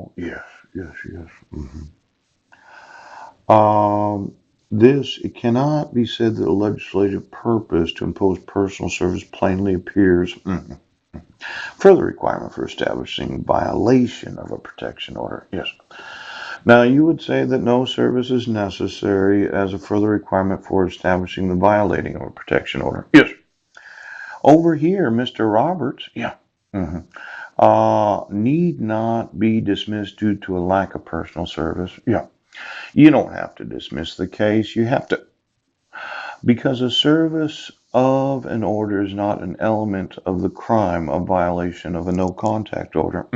Oh, yes, yes, yes. Um, this, it cannot be said that the legislative purpose to impose personal service plainly appears. Further requirement for establishing violation of a protection order. Yes. Now, you would say that no service is necessary as a further requirement for establishing the violating of a protection order. Yes. Over here, Mr. Roberts, yeah, mhm, need not be dismissed due to a lack of personal service. Yeah. You don't have to dismiss the case. You have to, because a service of an order is not an element of the crime of violation of a no contact order.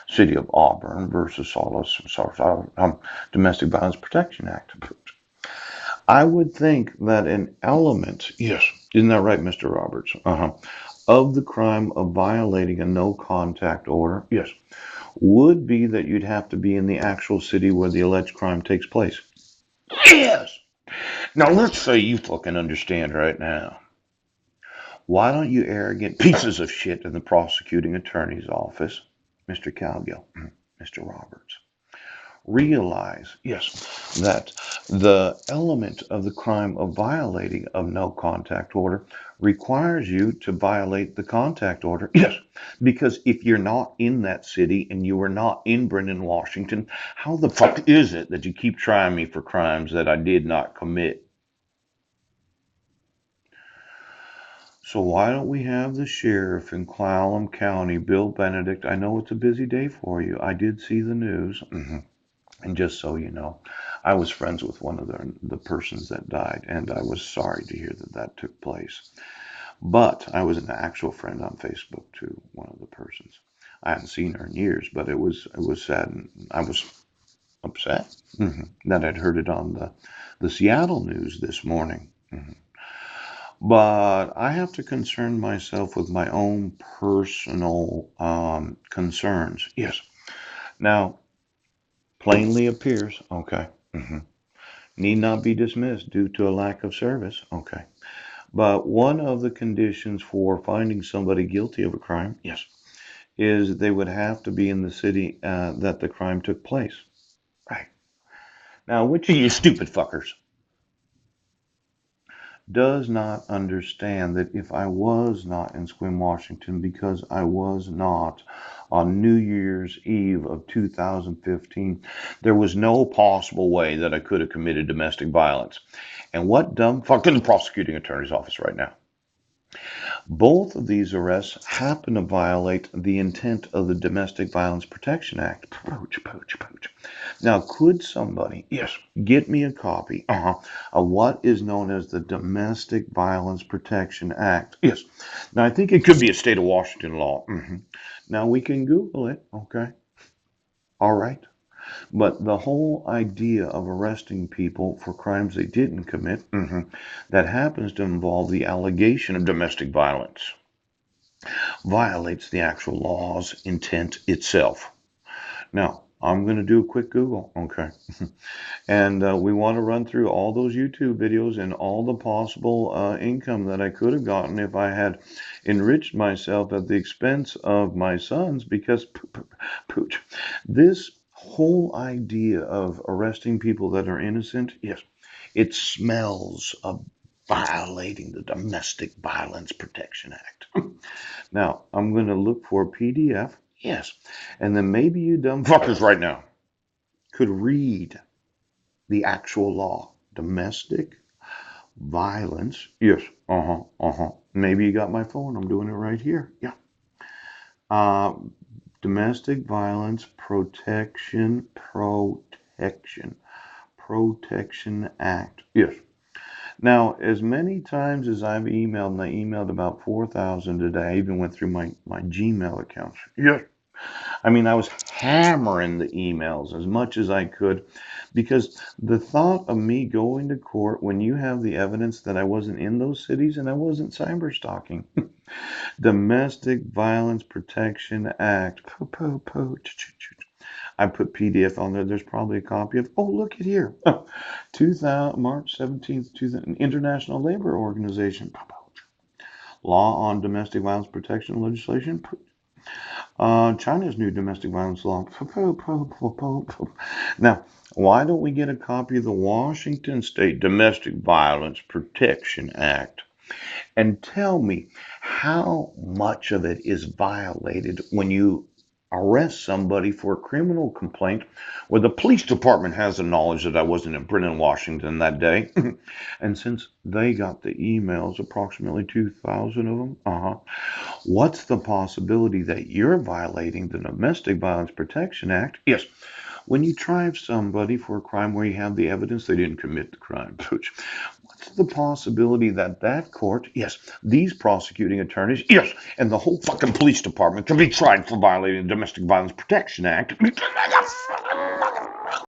City of Auburn versus Solace, Domestic Violence Protection Act. I would think that an element, yes, isn't that right, Mr. Roberts? Of the crime of violating a no contact order, yes, would be that you'd have to be in the actual city where the alleged crime takes place. Yes. Now let's say you fucking understand right now. Why don't you arrogant pieces of shit in the prosecuting attorney's office, Mr. Cowgill, Mr. Roberts, realize, yes, that the element of the crime of violating a no contact order requires you to violate the contact order. Yes, because if you're not in that city and you are not in Brendan, Washington, how the fuck is it that you keep trying me for crimes that I did not commit? So why don't we have the sheriff in Clallam County, Bill Benedict? I know it's a busy day for you. I did see the news. And just so you know, I was friends with one of the persons that died, and I was sorry to hear that that took place. But I was an actual friend on Facebook to one of the persons. I hadn't seen her in years, but it was sad, and I was upset that I'd heard it on the Seattle news this morning. But I have to concern myself with my own personal concerns. Yes. Now, plainly appears, okay. Need not be dismissed due to a lack of service. Okay. But one of the conditions for finding somebody guilty of a crime, yes, is they would have to be in the city that the crime took place. Right. Now, which of you stupid fuckers does not understand that if I was not in Sequim, Washington, because I was not on New Year's Eve of 2015, there was no possible way that I could have committed domestic violence. And what dumb fucking the prosecuting attorney's office right now? Both of these arrests happen to violate the intent of the Domestic Violence Protection Act. Pooch, pooch, pooch. Now, could somebody, yes, get me a copy of what is known as the Domestic Violence Protection Act? Yes. Now, I think it could be a state of Washington law. Now, we can Google it, okay? All right. But the whole idea of arresting people for crimes they didn't commit, that happens to involve the allegation of domestic violence, violates the actual law's intent itself. Now, I'm going to do a quick Google, okay? And we want to run through all those YouTube videos and all the possible income that I could have gotten if I had enriched myself at the expense of my sons, because pooch, this whole idea of arresting people that are innocent, yes, it smells of violating the Domestic Violence Protection Act. Now, I'm going to look for a PDF, yes, and then maybe you dumb fuckers right now could read the actual law. Domestic violence, yes, Maybe you got my phone, I'm doing it right here, yeah. Uh, Domestic Violence Protection Act, yes. Now, as many times as I've emailed, and I emailed about 4,000 today, I even went through my Gmail accounts. Yes. I mean, I was hammering the emails as much as I could, because the thought of me going to court when you have the evidence that I wasn't in those cities and I wasn't cyber stalking. Domestic Violence Protection Act. I put PDF on there. There's probably a copy of. Oh, look at here. 2000, March 17th, International Labor Organization. Law on Domestic Violence Protection Legislation. China's new domestic violence law. Now, why don't we get a copy of the Washington State Domestic Violence Protection Act? And tell me how much of it is violated when you arrest somebody for a criminal complaint where the police department has the knowledge that I wasn't in Brennan, Washington that day. And since they got the emails, approximately 2,000 of them, what's the possibility that you're violating the Domestic Violence Protection Act? Yes, when you try somebody for a crime where you have the evidence they didn't commit the crime. What's the possibility that that court, yes, these prosecuting attorneys, yes, and the whole fucking police department can be tried for violating the Domestic Violence Protection Act?